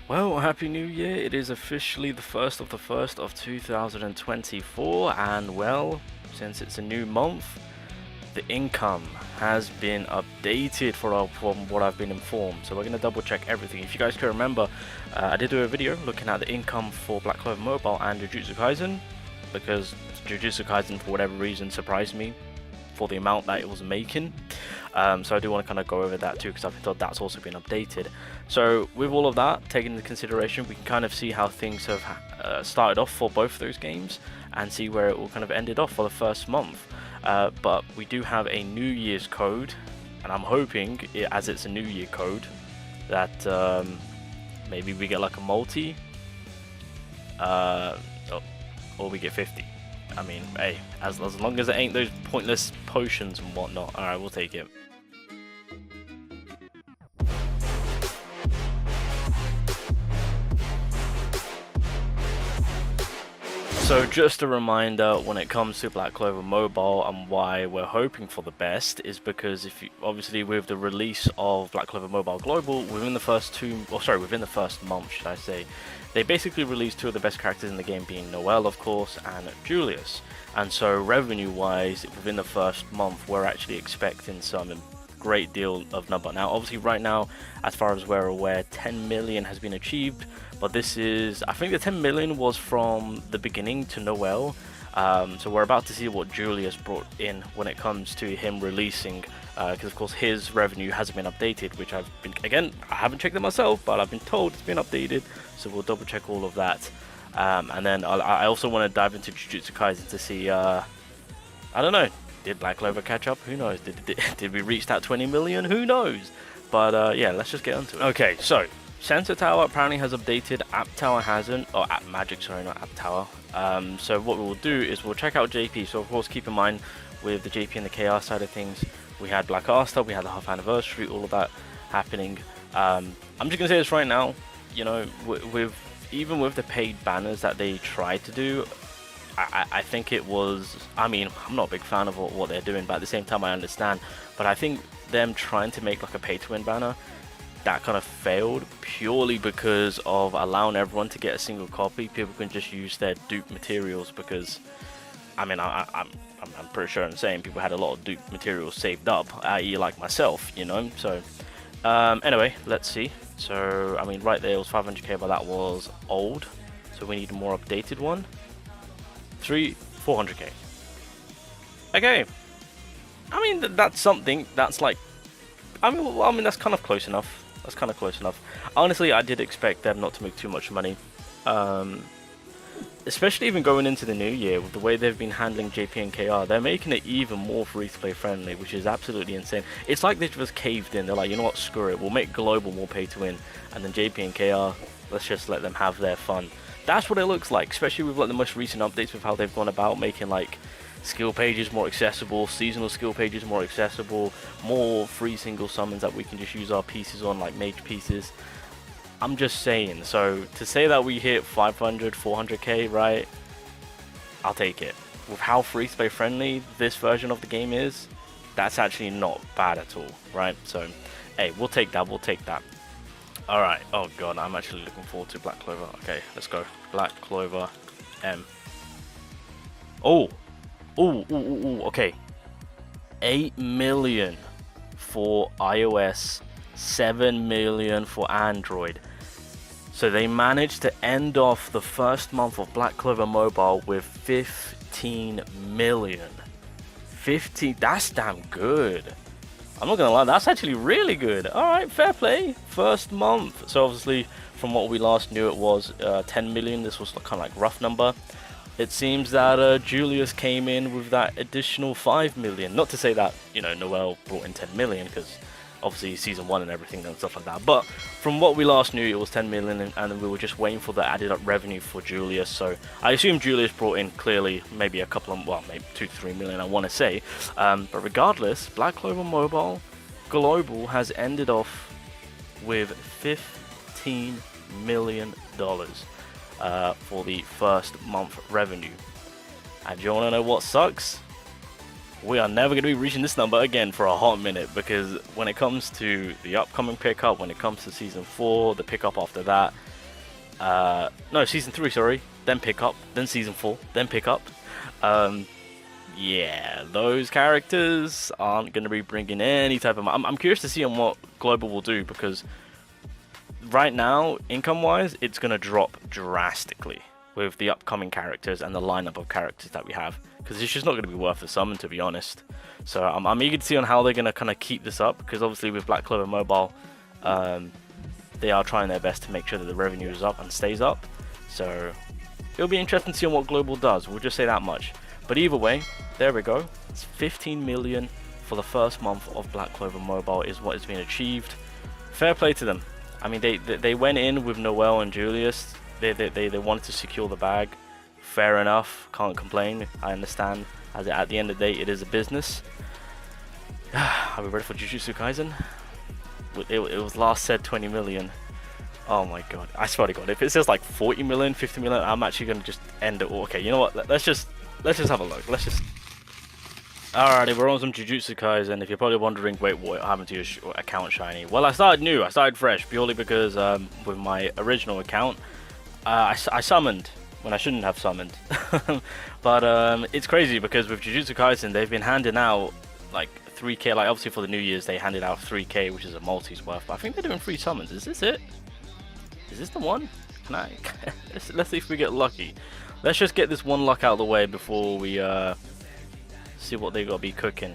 Well, Happy New Year. It is officially the 1st of the 1st of 2024, and well, since it's a new month, the income has been updated from what I've been informed. So we're going to double check everything. If you guys can remember, I did do a video looking at the income for Black Clover Mobile and Jujutsu Kaisen, because Jujutsu Kaisen, for whatever reason, surprised me for the amount that it was making. So I do want to kind of go over that too, because I thought that's also been updated. So with all of that taken into consideration, we can kind of see how things have started off for both of those games and see where it all kind of ended off for the first month. But we do have a New Year's code, and I'm hoping, as it's a New Year code, that maybe we get like a multi, or we get 50. I mean, hey, as long as it ain't those pointless potions and whatnot, alright, we'll take it. So just a reminder, when it comes to Black Clover Mobile and why we're hoping for the best is because obviously with the release of Black Clover Mobile Global, within the first month, should I say, they basically released two of the best characters in the game, being Noelle, of course, and Julius. And so revenue-wise, within the first month, we're actually expecting some great deal of number. Now, obviously, right now, as far as we're aware, 10 million has been achieved. But this is, I think the 10 million was from the beginning to Noelle. So we're about to see what Julius brought in when it comes to him releasing, because of course his revenue hasn't been updated, which I haven't checked it myself, but I've been told it's been updated. So we'll double check all of that. And then I also want to dive into Jujutsu Kaisen to see, I don't know, did Black Clover catch up? Who knows? Did we reach that 20 million? Who knows? But yeah, let's just get onto it. Okay, so Sensor Tower apparently has updated, App Tower hasn't, or App Magic, sorry, not App Tower. So what we'll do is we'll check out JP. So of course, keep in mind with the JP and the KR side of things, we had Black Asta, we had the half anniversary, all of that happening. I'm just gonna say this right now, you know, even with the paid banners that they tried to do, I think it was, I mean, I'm not a big fan of what they're doing, but at the same time I understand. But I think them trying to make like a pay-to-win banner, that kind of failed purely because of allowing everyone to get a single copy. People can just use their dupe materials, because I mean, I'm pretty sure I'm saying people had a lot of dupe materials saved up, i.e. like myself, you know. So anyway, let's see. So I mean, right there was 500k, but that was old, so we need a more updated one. 400k. Okay, I mean that's something. That's like, I mean that's kind of close enough. That's kind of close enough. Honestly, I did expect them not to make too much money, especially even going into the new year with the way they've been handling JP and KR. They're making it even more free-to-play friendly, which is absolutely insane. It's like they just caved in. They're like, you know what, screw it. We'll make global more pay-to-win, and then JP and KR, let's just let them have their fun. That's what it looks like, especially with like the most recent updates with how they've gone about making like skill pages more accessible, seasonal skill pages more accessible, more free single summons that we can just use our pieces on, like mage pieces. I'm just saying, so to say that we hit 500, 400k, right, I'll take it. With how free to play friendly this version of the game is, that's actually not bad at all, right? So hey, we'll take that, we'll take that. Alright, oh god, I'm actually looking forward to Black Clover. Okay, let's go. Black Clover M. Oh, okay. 8 million for iOS, 7 million for Android. So they managed to end off the first month of Black Clover Mobile with 15 million. 15, that's damn good. I'm not gonna lie, that's actually really good. Alright, fair play. First month. So obviously, from what we last knew, it was 10 million. This was kind of like rough number. It seems that Julius came in with that additional 5 million. Not to say that, you know, Noelle brought in 10 million, because obviously season 1 and everything and stuff like that. But from what we last knew, it was 10 million, and we were just waiting for the added up revenue for Julius. So I assume Julius brought in clearly maybe a couple of, well, maybe 2 to 3 million, I want to say. But regardless, Black Clover Mobile Global has ended off with $15 million. For the first month revenue. And do you want to know what sucks? We are never going to be reaching this number again for a hot minute, because when it comes to the upcoming pickup, when it comes to season 4, the pickup after that, No, season 3, sorry. Then pick up. Then season 4. Then pick up. Yeah, those characters aren't going to be bringing any type of... I'm curious to see on what Global will do, because right now, income-wise, it's going to drop drastically with the upcoming characters and the lineup of characters that we have, because it's just not going to be worth the summon, to be honest. So I'm eager to see on how they're going to kind of keep this up, because obviously with Black Clover Mobile, they are trying their best to make sure that the revenue is up and stays up. So it'll be interesting to see on what Global does. We'll just say that much. But either way, there we go. It's 15 million for the first month of Black Clover Mobile is what has been achieved. Fair play to them. I mean, they went in with Noel and Julius. They wanted to secure the bag. Fair enough. Can't complain. I understand. As at the end of the day, it is a business. Are we ready for Jujutsu Kaisen? It was last said 20 million. Oh my god. I swear to god. If it says like 40 million, 50 million, I'm actually going to just end it all. Okay, you know what? Let's just have a look. Alrighty, we're on some Jujutsu Kaisen. If you're probably wondering, wait, what happened to your account, Shiny? Well, I started new. I started fresh, purely because with my original account, I summoned when I shouldn't have summoned. But it's crazy because with Jujutsu Kaisen, they've been handing out like 3k. Like obviously for the New Year's, they handed out 3k, which is a multi's worth. But I think they're doing 3 summons. Is this it? Is this the one? Can I? Let's see if we get lucky. Let's just get this one luck out of the way before we see what they gotta be cooking.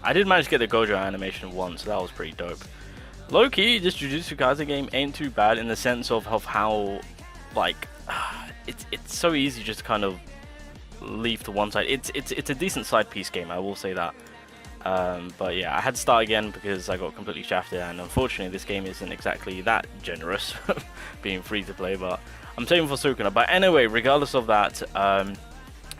I did manage to get the Gojo animation once, so that was pretty dope. Low-key, this Jujutsu Kaisen game ain't too bad in the sense of how, like, it's so easy just to kind of leave to one side. It's a decent side piece game, I will say that. But yeah, I had to start again because I got completely shafted, and unfortunately this game isn't exactly that generous, being free to play, but I'm saving for Sukuna. But anyway, regardless of that,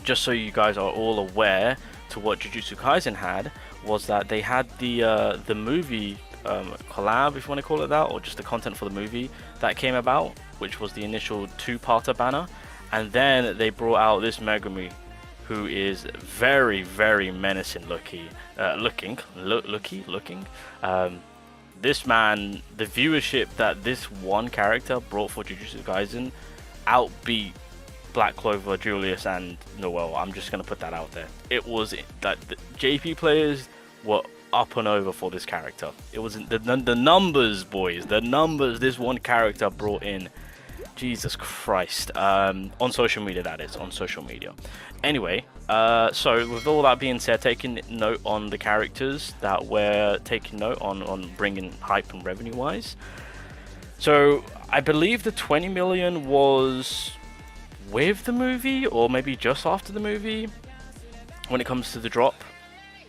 just so you guys are all aware to what Jujutsu Kaisen had, was that they had the movie collab, if you want to call it that, or just the content for the movie that came about, which was the initial 2-parter banner, and then they brought out this Megumi, who is very, very menacing looking. This man, the viewership that this one character brought for Jujutsu Kaisen outbeat Black Clover, Julius, and Noel. I'm just gonna put that out there. It was that the JP players were up and over for this character. It was the numbers, boys. The numbers this one character brought in. Jesus Christ. On social media, that is. On social media. Anyway, so with all that being said, taking note on the characters that we're taking note on bringing hype and revenue wise. So I believe the 20 million was with the movie, or maybe just after the movie when it comes to the drop.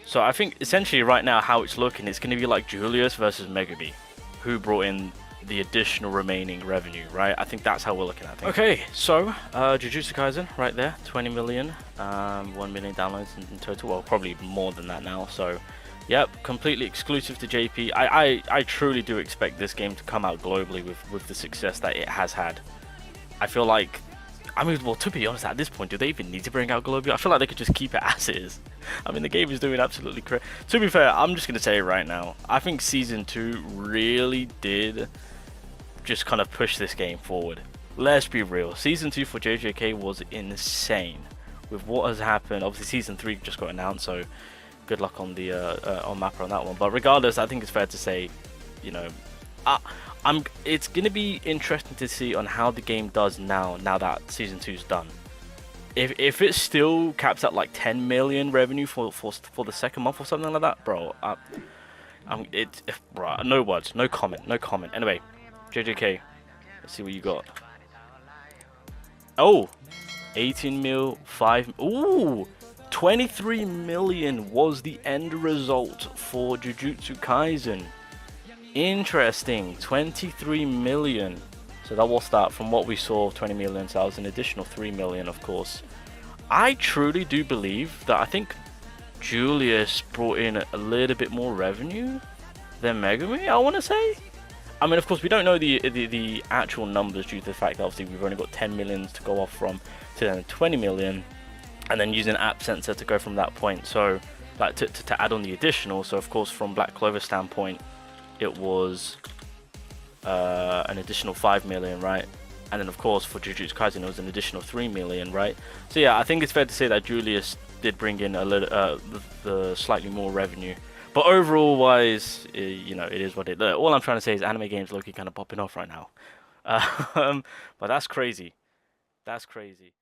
So I think essentially right now how it's looking, it's going to be like Julius versus Megumi, who brought in the additional remaining revenue, right? I think that's how we're looking at things. Okay, so Jujutsu Kaisen right there, 20 million, 1 million downloads in total. Well, probably more than that now. So yep, completely exclusive to JP. I truly do expect this game to come out globally with the success that it has had. I feel like, I mean, well, to be honest, at this point, do they even need to bring out globally? I feel like they could just keep it as is. I mean, the game is doing absolutely crazy. To be fair, I'm just going to say it right now. I think Season 2 really did just kind of push this game forward. Let's be real. Season 2 for JJK was insane. With what has happened, obviously Season 3 just got announced, so good luck on the on Mapper on that one. But regardless, I think it's fair to say, you know, it's gonna be interesting to see on how the game does now that Season 2 is done. If it still caps at like 10 million revenue for the second month or something like that, bro, bro, no words, no comment. Anyway, JJK, let's see what you got. Oh, 18 mil, 5, ooh, 23 million was the end result for Jujutsu Kaisen. Interesting, 23 million. So that will start from what we saw, 20 million, so that was an additional 3 million, of course. I truly do believe that I think Julius brought in a little bit more revenue than Megumi, I want to say. I mean, of course, we don't know the actual numbers due to the fact that obviously we've only got 10 millions to go off from to then 20 million, and then using App Sensor to go from that point. So, like to add on the additional. So, of course, from Black Clover standpoint, it was an additional 5 million, right? and then of course for Jujutsu Kaisen it was an additional 3 million, right? So yeah, I think it's fair to say that Julius did bring in a little the slightly more revenue. But overall wise, you know, it is what it. All I'm trying to say is anime games look kind of popping off right now. But that's crazy. That's crazy.